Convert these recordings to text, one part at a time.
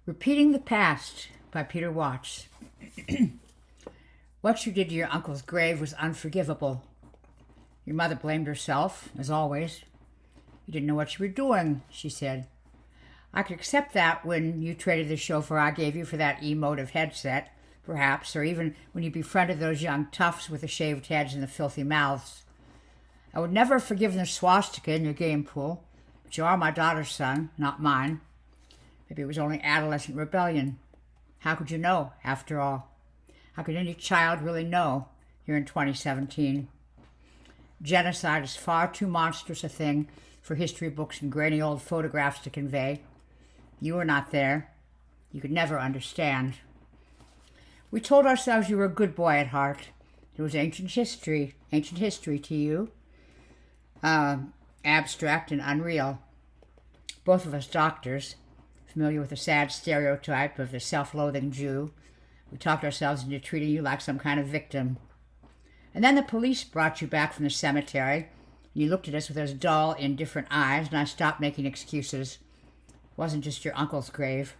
Repeating the Past by Peter Watts. What you did to your uncle's grave was unforgivable. Your mother blamed herself, as always. You didn't know what you were doing, she said. I could accept that when you traded the chauffeur I gave you for that emotive headset, perhaps, or even when you befriended those young toughs with the shaved heads and the filthy mouths. I would never have forgiven the swastika in your game pool, but you are my daughter's son, not mine. Maybe it was only adolescent rebellion. How could you know, after all? How could any child really know here in 2017? Genocide is far too monstrous a thing for history books and grainy old photographs to convey. You were not there. You could never understand. We told ourselves you were a good boy at heart. It was ancient history to you. Abstract and unreal. Both of us doctors, familiar with the sad stereotype of the self-loathing Jew. We talked ourselves into treating you like some kind of victim. And then the police brought you back from the cemetery, and you looked at us with those dull, indifferent eyes, and I stopped making excuses. It wasn't just your uncle's grave.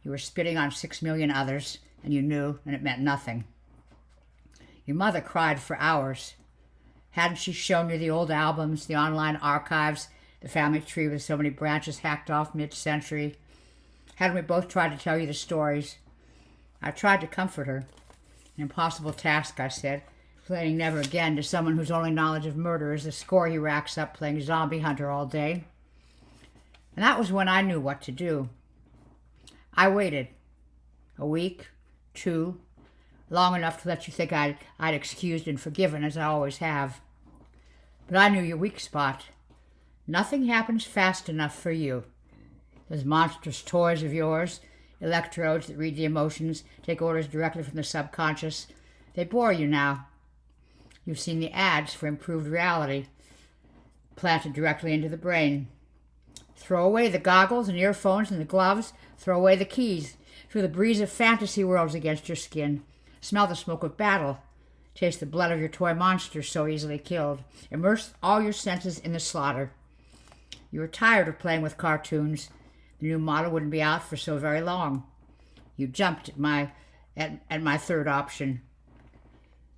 You were spitting on 6 million others, and you knew, and it meant nothing. Your mother cried for hours. Hadn't she shown you the old albums, the online archives, the family tree with so many branches hacked off mid-century? Hadn't we both tried to tell you the stories? I tried to comfort her. An impossible task, I said, playing never again to someone whose only knowledge of murder is the score he racks up playing zombie hunter all day. And that was when I knew what to do. I waited. A week, 2, long enough to let you think I'd excused and forgiven, as I always have. But I knew your weak spot. Nothing happens fast enough for you. Those monstrous toys of yours, electrodes that read the emotions, take orders directly from the subconscious, they bore you now. You've seen the ads for improved reality, planted directly into the brain. Throw away the goggles and earphones and the gloves. Throw away the keys. Feel the breeze of fantasy worlds against your skin. Smell the smoke of battle. Taste the blood of your toy monsters so easily killed. Immerse all your senses in the slaughter. You were tired of playing with cartoons. The new model wouldn't be out for so very long. You jumped at my third option.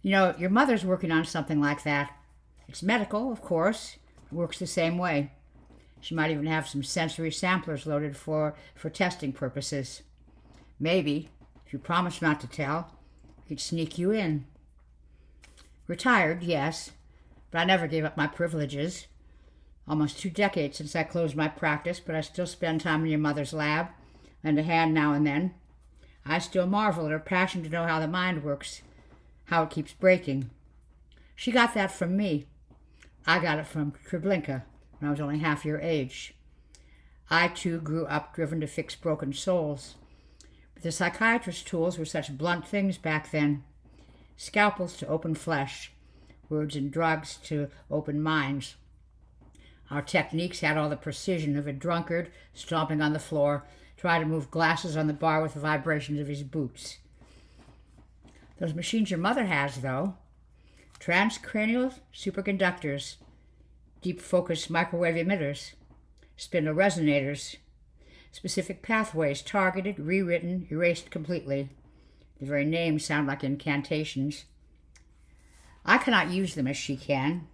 You know, your mother's working on something like that. It's medical, of course. It works the same way. She might even have some sensory samplers loaded for testing purposes. Maybe, if you promise not to tell, we could sneak you in. Retired, yes, but I never gave up my privileges. Almost 2 decades since I closed my practice, but I still spend time in your mother's lab, lend a hand now and then. I still marvel at her passion to know how the mind works, how it keeps breaking. She got that from me. I got it from Treblinka when I was only half your age. I, too, grew up driven to fix broken souls. But the psychiatrist's tools were such blunt things back then. Scalpels to open flesh, words and drugs to open minds. Our techniques had all the precision of a drunkard stomping on the floor, trying to move glasses on the bar with the vibrations of his boots. Those machines your mother has, though, transcranial superconductors, deep-focus microwave emitters, spindle resonators, specific pathways targeted, rewritten, erased completely. The very names sound like incantations. I cannot use them as she can.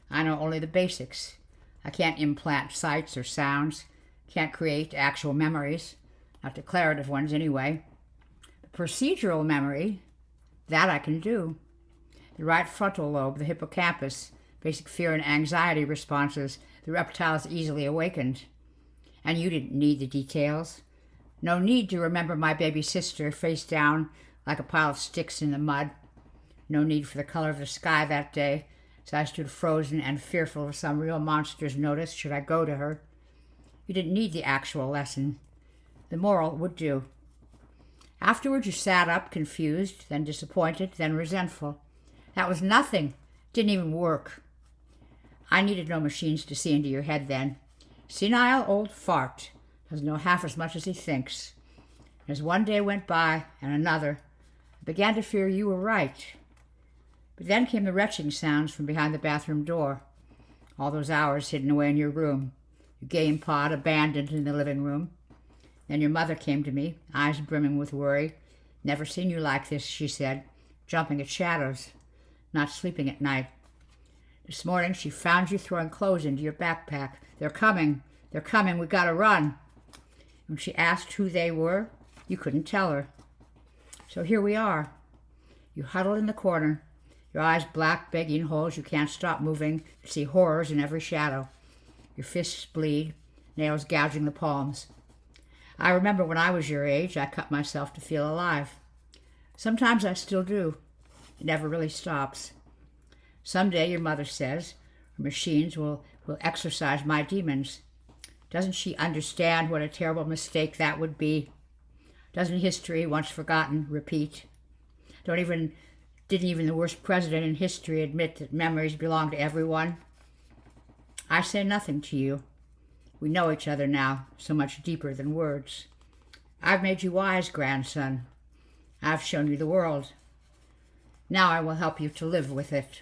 I know only the basics. I can't implant sights or sounds, can't create actual memories, not declarative ones anyway. The procedural memory, that I can do. The right frontal lobe, the hippocampus, basic fear and anxiety responses, the reptiles easily awakened. And you didn't need the details. No need to remember my baby sister face down like a pile of sticks in the mud. No need for the color of the sky that day, so I stood frozen and fearful of some real monster's notice should I go to her. You didn't need the actual lesson. The moral would do. Afterwards you sat up, confused, then disappointed, then resentful. That was nothing. Didn't even work. I needed no machines to see into your head then. Senile old fart. Doesn't know half as much as he thinks. As one day went by, and another, I began to fear you were right. But then came the retching sounds from behind the bathroom door. All those hours hidden away in your room. Your game pod abandoned in the living room. Then your mother came to me, eyes brimming with worry. Never seen you like this, she said, jumping at shadows, not sleeping at night. This morning she found you throwing clothes into your backpack. They're coming, we gotta run. When she asked who they were, you couldn't tell her. So here we are. You huddled in the corner, your eyes black, begging holes you can't stop moving to see horrors in every shadow. Your fists bleed, nails gouging the palms. I remember when I was your age, I cut myself to feel alive. Sometimes I still do. It never really stops. Someday, your mother says, her machines will exorcise my demons. Doesn't she understand what a terrible mistake that would be? Doesn't history, once forgotten, repeat? Didn't even the worst president in history admit that memories belong to everyone? I say nothing to you. We know each other now, so much deeper than words. I've made you wise, grandson. I've shown you the world. Now I will help you to live with it.